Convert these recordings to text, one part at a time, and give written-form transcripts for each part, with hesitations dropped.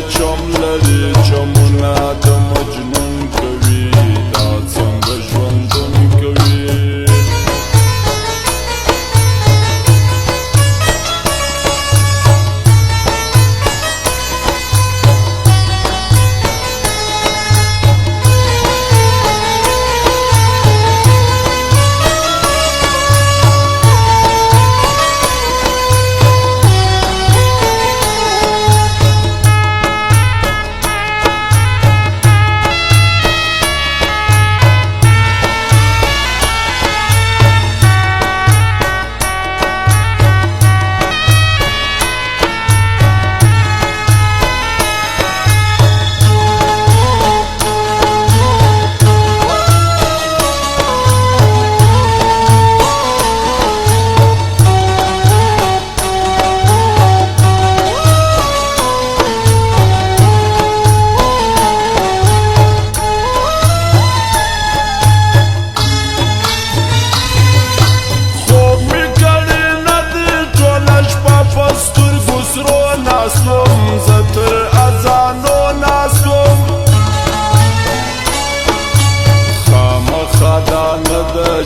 چم لري چمونه د مجنون کوي دا څنګه ژوندون کوي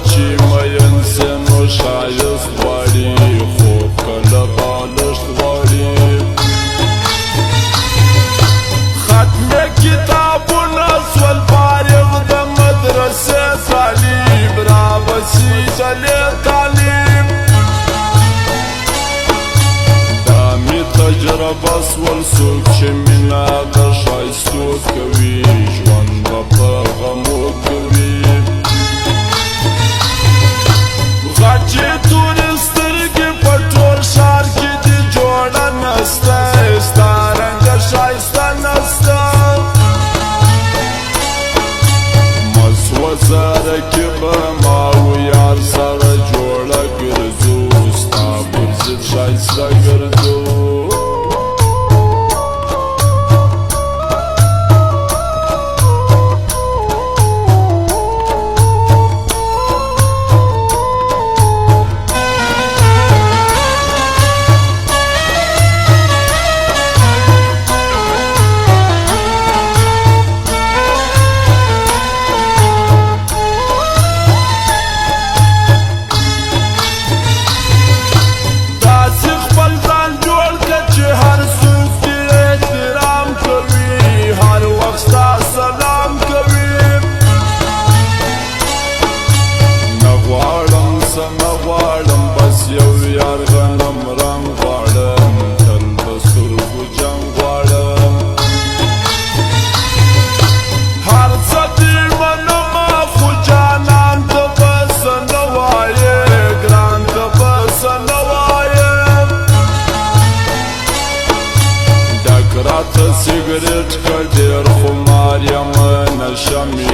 چې مین سنو شایست غواړي خوب کله بالښت غواړي ختم کتابونه سول فارغ د مدرسې طالب رابسي جلې تعلیم دا مې تجربه سول څوک چې مینه د ښایستو کوي ژوند به په غمو کوي غچې تورې سترګې په ټول ښار کې دې جوړه نسته ستا رنګه ښایسته نسته مسوځه رقیبه ما و یار سره جوړه ګرځو ستا پر ضد ښایسته ګرځو سیګریټ که ډېر خمار یم نشه مې